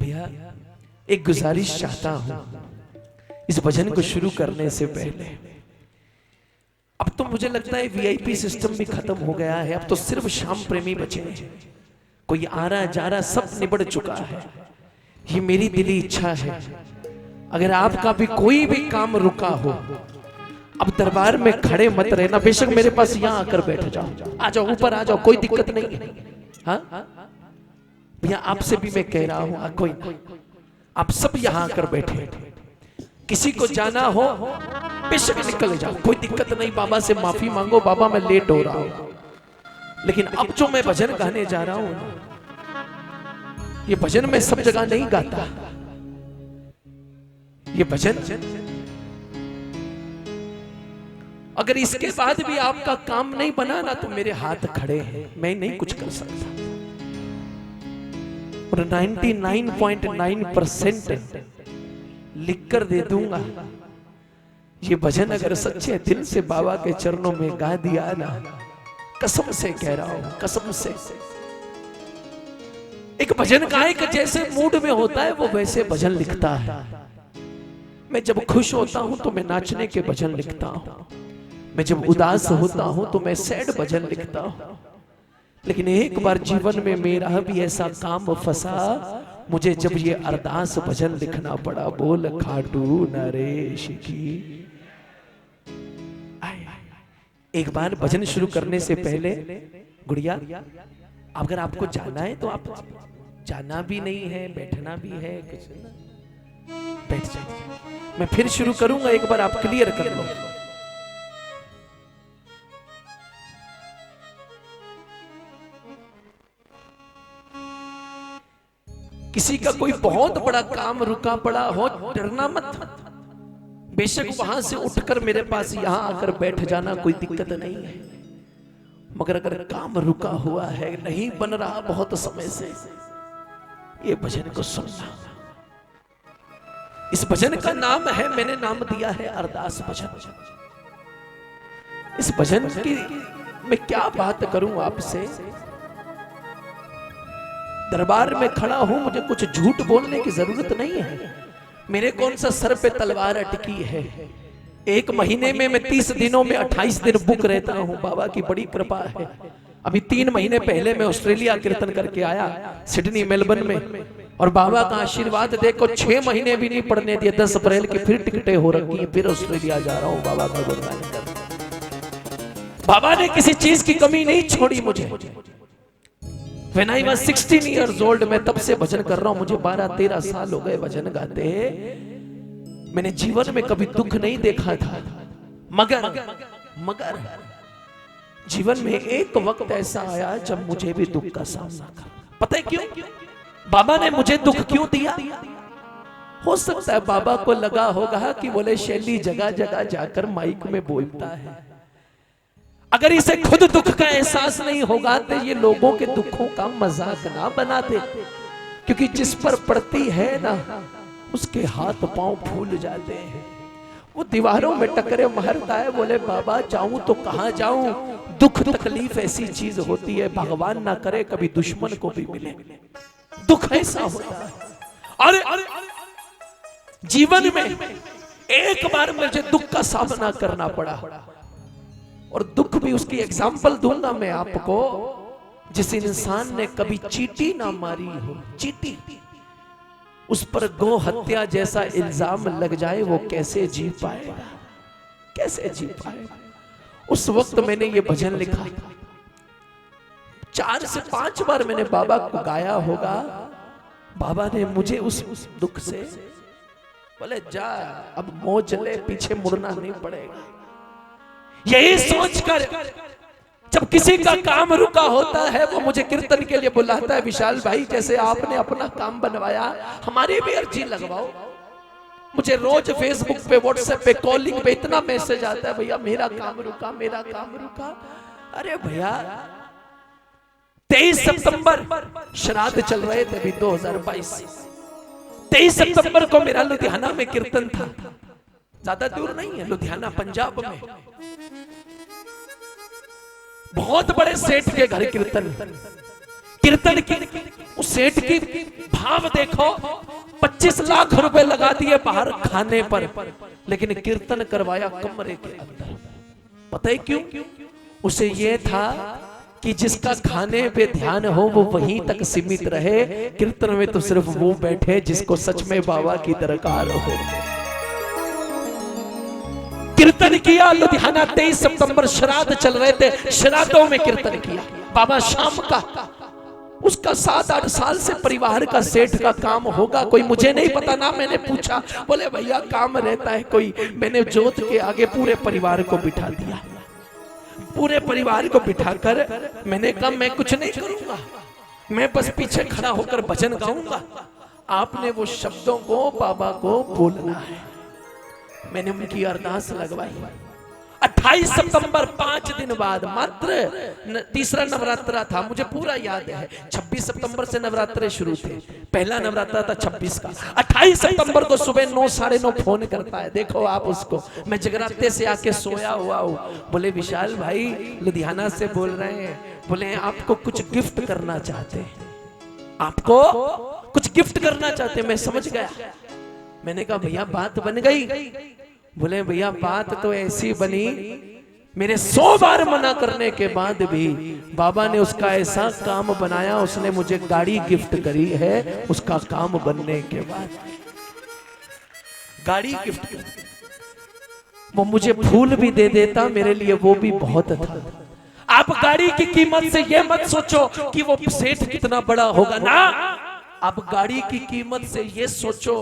भैया एक गुजारिश चाहता हूं, इस भजन को शुरू करने से पहले अब तो मुझे लगता है वीआईपी सिस्टम भी खत्म हो गया है, अब तो सिर्फ श्याम प्रेमी बचे हैं। कोई आ रहा जा रहा सब निबड़ चुका है। ये मेरी दिली इच्छा है, अगर आपका भी कोई भी काम रुका हो, अब दरबार में खड़े मत रहना, बेशक मेरे पास यहाँ आकर बैठ जाओ, आ जाओ ऊपर आ जाओ, कोई दिक्कत नहीं है। हाँ भैया आपसे भी मैं कह रहा हूं, कोई आप सब यहाँ आकर बैठे, किसी को जाना हो बेशक निकल जाओ, कोई दिक्कत नहीं। बाबा से माफी मांगो, बाबा मैं लेट हो रहा हूं। लेकिन अब जो मैं भजन गाने जा रहा हूं, ये भजन मैं सब जगह नहीं गाता। ये भजन अगर इसके बाद भी आपका काम नहीं बना ना, तो मेरे हाथ खड़े हैं, मैं नहीं कुछ कर सकता। और 99.9% लिख कर दे दूंगा। ये भजन अगर सच्चे दिल से बाबा के चरणों में गा दिया ना, कसम से कह रहा हूं, कसम से। एक भजन गायक जैसे मूड में होता है वो वैसे भजन लिखता है। मैं जब खुश होता हूं तो मैं नाचने के भजन लिखता हूं, मैं जब उदास होता हूं तो मैं सैड भजन लिखता हूं। लेकिन एक बार जीवन में मेरा भी ऐसा काम फंसा, मुझे जब ये अरदास भजन लिखना पड़ा, बोल खाटू नरेश की। एक बार भजन शुरू करने से पहले गुड़िया, अगर आपको जाना है तो आप जाना भी नहीं है, बैठना भी है, कुछ ना बैठ जाइए। मैं फिर शुरू करूंगा, एक बार आप क्लियर कर लो। किसी का कोई बहुत बड़ा काम रुका पड़ा हो, डरना मत। बेशक वहां से उठकर मेरे पास यहां आकर बैठ जाना, कोई दिक्कत नहीं है। मगर अगर काम रुका हुआ है, नहीं बन रहा बहुत समय से, ये भजन को सुनना। इस भजन का नाम है, मैंने नाम दिया है अरदास भजन। इस भजन की मैं क्या बात करूं आपसे। दरबार में खड़ा हूं, मुझे कुछ झूठ बोलने की जरूरत नहीं है। मेरे कौन सा सर पे तलवार अटकी है। एक महीने में मैं 30 दिनों में 28 दिन बुक रहता हूं, बाबा की बड़ी कृपा है। अभी 3 महीने पहले मैं ऑस्ट्रेलिया कीर्तन करके आया, सिडनी मेलबर्न में, और बाबा का आशीर्वाद देखो 6 महीने भी नहीं पड़ने दिए। 10 अप्रैल की फिर टिकटें हो रखी है, फिर ऑस्ट्रेलिया जा रहा हूं बाबा का गुणगान करने। बाबा ने किसी चीज की कमी नहीं छोड़ी मुझे। When I was 16 years old, मैं तब से भजन कर रहा हूं, मुझे 12-13 साल हो गए भजन गाते। मैंने जीवन में कभी दुख नहीं देखा था, मगर जीवन में एक वक्त ऐसा आया जब मुझे भी दुख का सामना करना। पता है क्यों? बाबा ने मुझे दुख क्यों दिया? हो सकता है बाबा को लगा होगा कि बोले शैली जगह जगह जाकर माइक में बोलता है, अगर इसे खुद दुख का एहसास नहीं होगा तो ये लोगों के दुखों का मजाक ना बनाते। क्योंकि जिस पर पड़ती है ना, उसके हाथ पांव फूल जाते हैं। वो दीवारों में टकरे मारता है, बोले बाबा जाऊं तो कहां जाऊं। दुख तकलीफ ऐसी चीज होती है, भगवान ना करे कभी दुश्मन को भी मिले। दुख ऐसा होता है। अरे जीवन में एक बार मुझे दुख का सामना करना पड़ा, और दुख भी उसकी एग्जाम्पल दूंगा मैं आपको। जिस इंसान ने कभी चींटी ना मारी हो, चींटी, उस पर गौ हत्या जैसा इल्जाम लग जाए, वो कैसे जी पाएगा, कैसे जी पाएगा। उस वक्त मैंने ये भजन लिखा, 4 से 5 बार मैंने बाबा को गाया होगा। बाबा ने मुझे उस दुख से बोले जा अब मौज ले, पीछे मुड़ना नहीं पड़ेगा। यही सोचकर जब किसी का काम रुका होता है, वो मुझे कीर्तन के लिए बुलाता है, विशाल भाई जैसे आपने अपना काम बनवाया, हमारी भी अर्जी लगवाओ। मुझे रोज फेसबुक पे, व्हाट्सएप पे, कॉलिंग पे इतना मैसेज आता है, भैया मेरा काम रुका, मेरा काम रुका। अरे भैया 23 सितंबर श्राद्ध चल रहे थे अभी 2022। 23 सितंबर को मेरा लुधियाना में कीर्तन था, ज्यादा दूर नहीं है, लुधियाना पंजाब में। बहुत बड़े सेठ के घर कीर्तन, कीर्तन की उस सेठ की भाव देखो, 25 लाख रुपए लगा दिए बाहर खाने पर, लेकिन कीर्तन करवाया कमरे के अंदर। पता है क्यों? उसे ये था कि जिसका खाने पे ध्यान हो वो वहीं तक सीमित रहे, कीर्तन में तो सिर्फ वो बैठे जिसको सच में बाबा की दरकार हो। कीर्तन किया लुधियाना, 23 सितंबर श्राद्ध चल रहे थे, श्राद्धों में कीर्तन किया। बाबा शाम का, उसका 7-8 साल से परिवार का सेठ का काम होगा, कोई मुझे नहीं पता ना, मैंने पूछा, बोले भैया काम रहता है कोई। मैंने जोत के आगे पूरे परिवार को बिठा दिया, पूरे परिवार को बिठाकर मैंने कहा मैं कुछ नहीं करूंगा, मैं बस पीछे खड़ा होकर भजन गाऊंगा, आपने वो शब्दों को बाबा को बोलना है। मैंने उनकी अरदास लगवाई। 28 सितंबर 5 दिन बाद, मात्र तीसरा नवरात्रा था, मुझे पूरा याद है। 26 सितंबर से नवरात्रे शुरू थे, पहला नवरात्रा था 26 का। 28 सितंबर को सुबह 9, 9:30 फोन करता है, देखो आप उसको, मैं जगराते से आके सोया हुआ हूँ। बोले विशाल भाई लुधियाना से बोल रहे हैं, बोले आपको कुछ गिफ्ट करना चाहते हैं, आपको कुछ गिफ्ट करना चाहते हैं। मैं समझ गया, मैंने कहा भैया बात बन गई? बोले भैया बात तो ऐसी बनी, मेरे 100 बार मना करने के बाद भी बाबा ने उसका ऐसा काम बनाया, उसने मुझे गाड़ी गिफ्ट करी है। उसका काम बनने के बाद गाड़ी गिफ्ट करी, वो मुझे फूल भी दे देता, मेरे लिए वो भी बहुत था। आप गाड़ी की कीमत से ये मत सोचो कि वो सेठ कितना बड़ा होगा ना, आप गाड़ी की कीमत से ये सोचो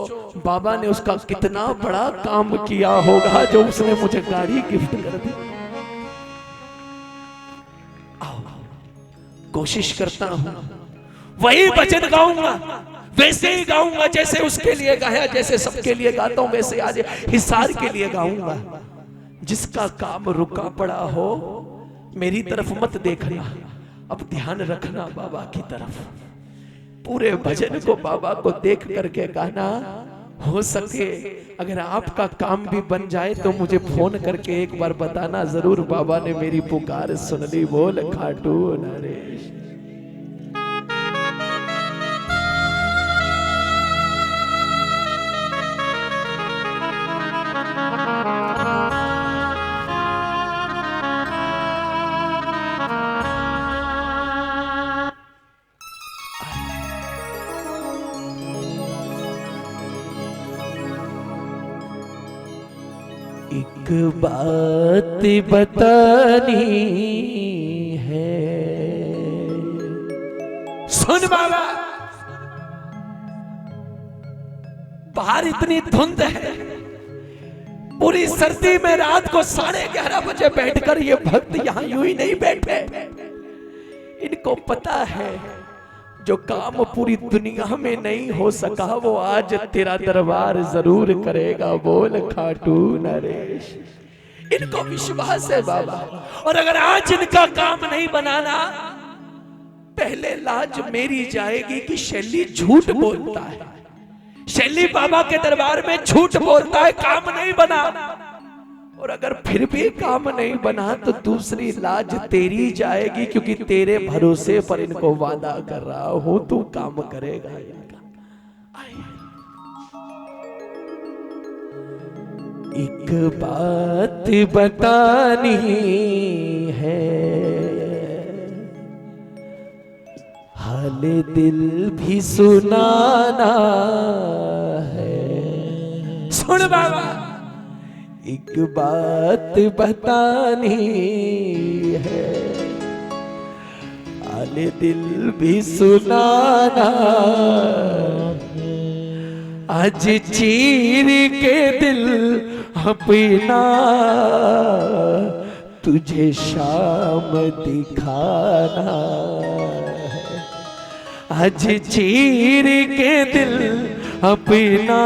बाबा ने उसका कितना बड़ा काम किया होगा जो उसने मुझे गाड़ी गिफ्ट कर दी। कोशिश करता हूं वही भजन गाऊंगा, वैसे ही गाऊंगा जैसे उसके लिए गाया, जैसे सबके लिए गाता हूं वैसे आज हिसार के लिए गाऊंगा। जिसका काम रुका पड़ा हो मेरी तरफ मत देखना, अब ध्यान रखना बाबा की तरफ। पूरे भजन को बाबा को देख करके गाना। हो सके अगर आपका काम भी बन जाए तो मुझे फोन करके एक बार बताना जरूर, बाबा ने मेरी पुकार सुन ली। बोल खाटू नरेश। एक बात बतानी है, सुन बाबा। बाहर इतनी धुंध है, पूरी सर्दी में रात को 11:30 बजे बैठकर ये भक्त यहां यूं ही नहीं बैठे। इनको पता है जो काम पूरी दुनिया में नहीं हो सका वो आज तेरा दरबार जरूर करेगा। बोल खाटू नरेश। इनको विश्वास है बाबा, और अगर आज इनका काम नहीं बनाना, पहले लाज मेरी जाएगी कि शैली झूठ बोलता है। शैली बाबा के दरबार में झूठ बोलता है, काम नहीं बना। और अगर फिर भी काम नहीं बना तो दूसरी लाज तेरी जाएगी, क्योंकि तेरे भरोसे पर इनको वादा कर रहा हूं तू काम करेगा इनका। एक बात बतानी है, हाल दिल भी सुनाना है। सुन बाबा, एक बात बतानी है, आले दिल भी सुनाना। आज चीर के दिल अपना तुझे शाम दिखाना। आज चीर के दिल अपना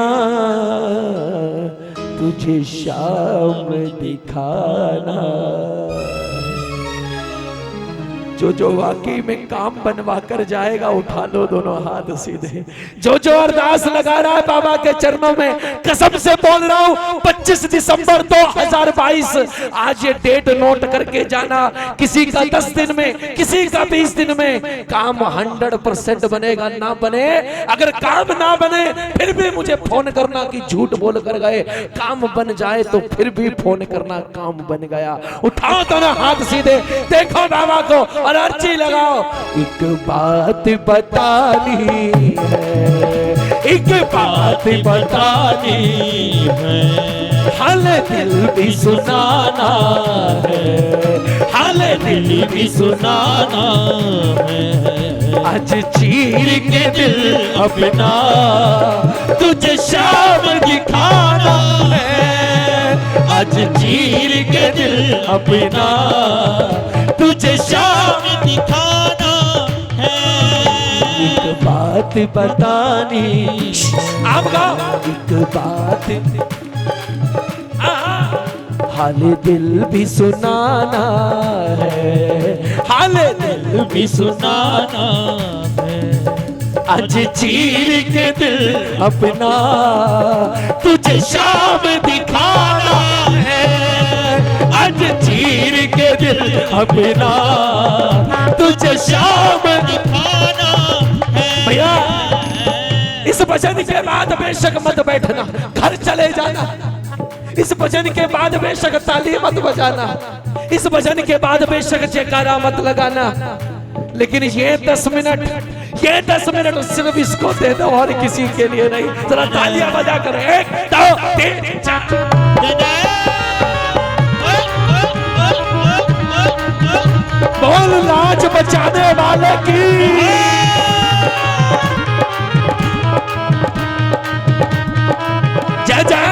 तुझे शाम दिखाना। जो वाकई में काम बनवा कर जाएगा उठा लो दोनों हाथ सीधे। जो अरदास लगा रहा है बाबा के चरणों में, कसम से बोल रहा हूं 25 दिसंबर 2022 आज ये डेट नोट करके जाना। किसी का 10 दिन में, किसी का 20 दिन में काम 100% बनेगा। ना बने, अगर काम ना बने फिर भी मुझे फोन करना कि झूठ बोल कर गए। काम बन जाए तो फिर भी फोन करना काम बन गया। उठाओ तो ना हाथ सीधे, देखो बाबा को और अर्जी लगाओ। एक बात बतानी है, एक बात बतानी है, हाल दिल भी सुनाना है, हाल दिल भी सुनाना है। आज चीर के दिल अपना तुझे शाम दिखाना है, आज चीर के दिल अपना तुझे शाम दिखाना है। एक बात बतानी, आप गाओ। एक बात, हाल दिल भी सुनाना है, हाल दिल भी सुनाना है। आज चीर के दिल अपना तुझे शाम दिखाना है, आज चीर के दिल अपना तुझे शाम दिखाना है। भैया इस भजन के बाद बेशक मत बैठना, घर चले जाना। इस भजन के बाद बेशक ताली मत बजाना, इस भजन के बाद बेशक जयकारा मत लगाना। लेकिन ये 10 मिनट, ये 10 मिनट सिर्फ इसको दे दो और किसी के लिए नहीं। जरा तालियां बजा कर 1 2 3 4। बोल लाज बचाने वाले की जय जय।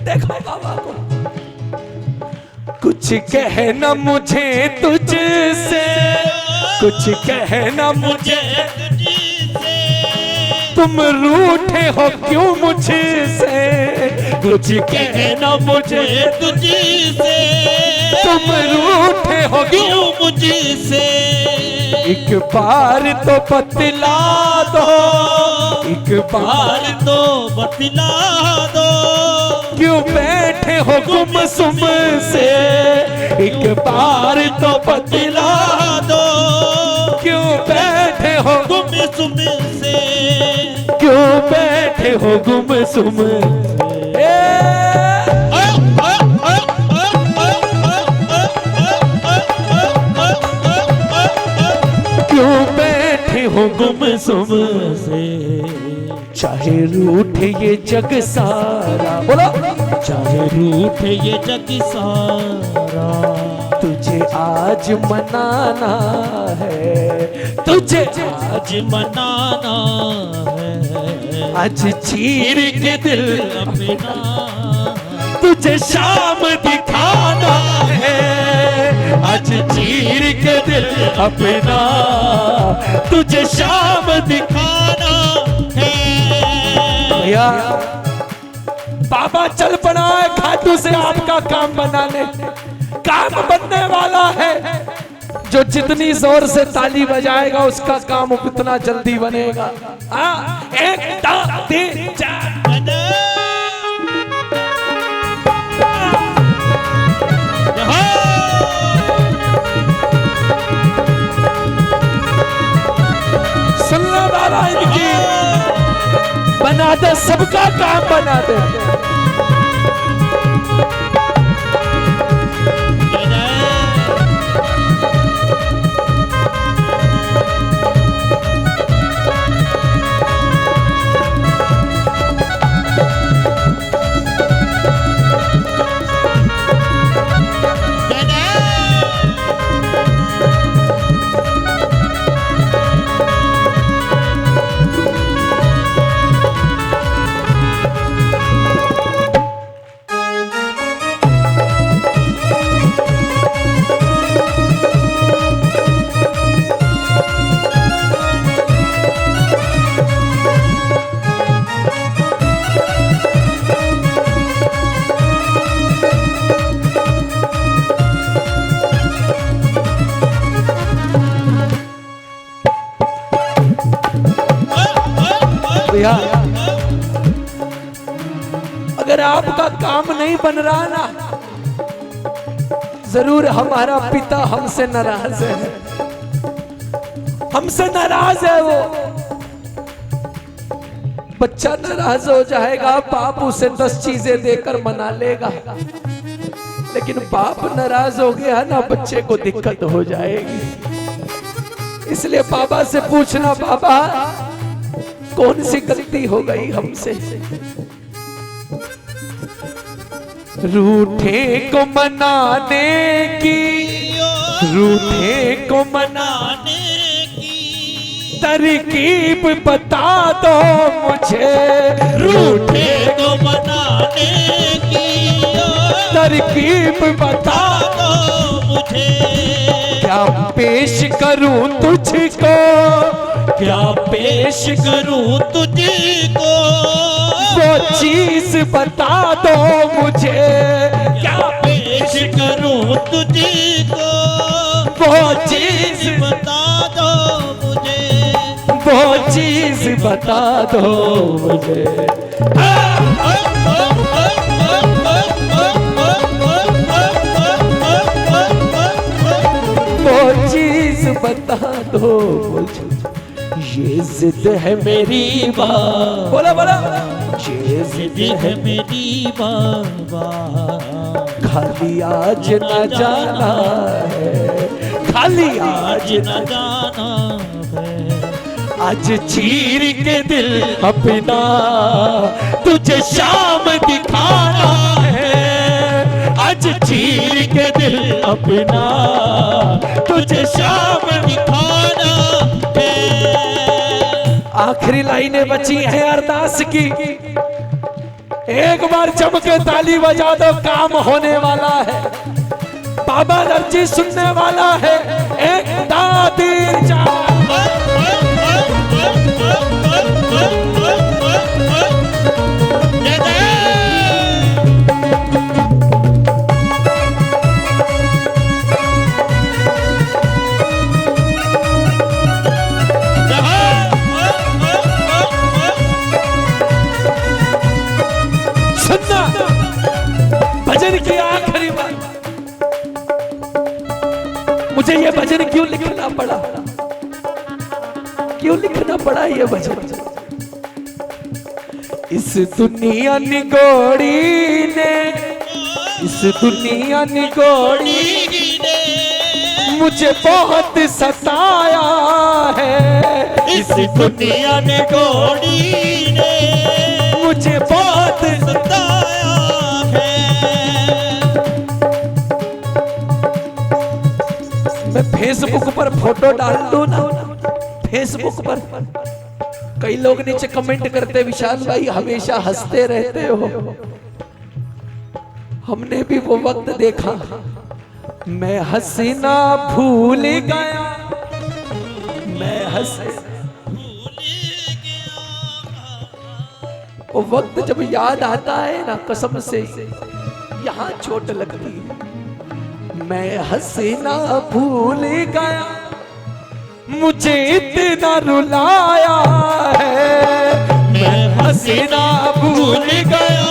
देखो बाबा को, कुछ कहना मुझे तुझसे, कुछ कहना मुझे तुझसे, तुम रूठे हो क्यों मुझसे, कुछ कहना मुझे तुझसे, तुम रूठे हो क्यों मुझसे। एक बार तो बतला दो, एक बार तो बतला दो, क्यों बैठे हो गुमसुम से। एक बार तो बतला दो, क्यों बैठे हो गुमसुम से, क्यों बैठे हो गुमसुम से। क्यों बैठे हो गुमसुम से। चाहे रूठे ये जग सारा, बोलो चाहे रूठे ये जग सारा, तुझे आज मनाना है, तुझे आज मनाना है। आज चीर के दिल अपना तुझे शाम दिखाना है, आज चीर के दिल अपना तुझे शाम दिखाना है। भैया बाबा चल पड़ा है खाटू से आपका काम बनाने। काम बनने वाला है, जो जितनी जोर से ताली बजाएगा उसका काम उतना जल्दी बनेगा। 1 2 3 4। सुनना बाबा इनकी, बना दे सबका काम बना दे। भैया, अगर आपका काम नहीं बन रहा ना, जरूर हमारा पिता हमसे नाराज है, हमसे नाराज है। वो बच्चा नाराज हो जाएगा, बाप उसे 10 चीजें देकर मना लेगा, लेकिन बाप नाराज हो गया ना, बच्चे को दिक्कत हो जाएगी। इसलिए बाबा से पूछना, बाबा कौन सी गलती हो गई हमसे? रूठे को मनाने की, रूठे को मनाने की तरकीब बता दो मुझे, रूठे को मनाने की तरकीब बता दो मुझे। क्या पेश करूं तुझको, क्या पेश करूं तुझको, वो चीज बता दो मुझे। क्या पेश करूं तुझको, वो चीज बता दो मुझे, वो चीज बता दो मुझे। वो चीज बता दो मुझे। ये जिद है मेरी बाबा, बोला बोला, ये जिद है मेरी बाबा, खाली आज न जाना है, खाली आज न जाना है। आज चीर के दिल अपना तुझे शाम दिखाना है, आज चीर के दिल अपना तुझे शाम दिखाना है। आखिरी लाइनें बची हैं अरदास की, एक बार जम के ताली बजा दो, काम होने वाला है, बाबा अर्जी सुनने वाला है। एक दादीर जा सुनना, भजन की आखिरी बार, मुझे ये भजन क्यों लिखना पड़ा, क्यों लिखना पड़ा ये भजन? इस दुनिया निगोड़ी ने, इस दुनिया निगोड़ी ने मुझे बहुत सताया है, इस दुनिया ने गोड़ी ने मुझे बहुत सताया है। मैं फेसबुक पर फोटो डाल दूं ना, फेसबुक पर कई लोग नीचे कमेंट करते, विशाल भाई हमेशा हंसते रहते हो। हमने भी वो वक्त देखा, मैं हंसना भूल गया, मैं हंसे वो वक्त जब याद आता है ना, कसम से यहाँ चोट लगती है। मैं हंसना भूल गया, मुझे इतना रुलाया है, मैं हंसना भूल गया,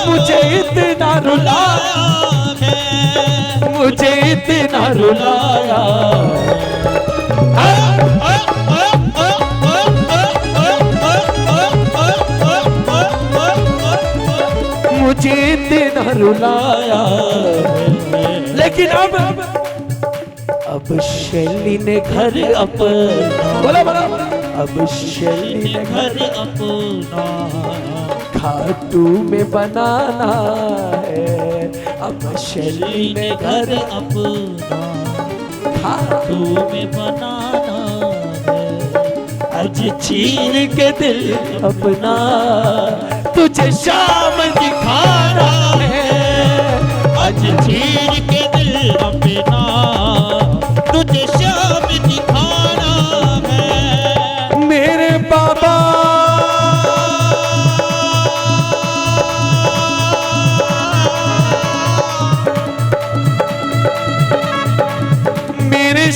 मुझे इतना रुलाया है, मुझे इतना रुलाया। मुझे इतना रुलाया, लेकिन अब शैली ने घर अपना, बोला बोला, अब शैली ने घर अपना खाटू में बनाना है, अब शैली ने घर अपना खाटू में बनाना है। आज चीर के दिल अपना तुझे शाम दिखाना है, आज चीर के दिल अपना तुझे शाम दिखाना है। मेरे बाबा मेरे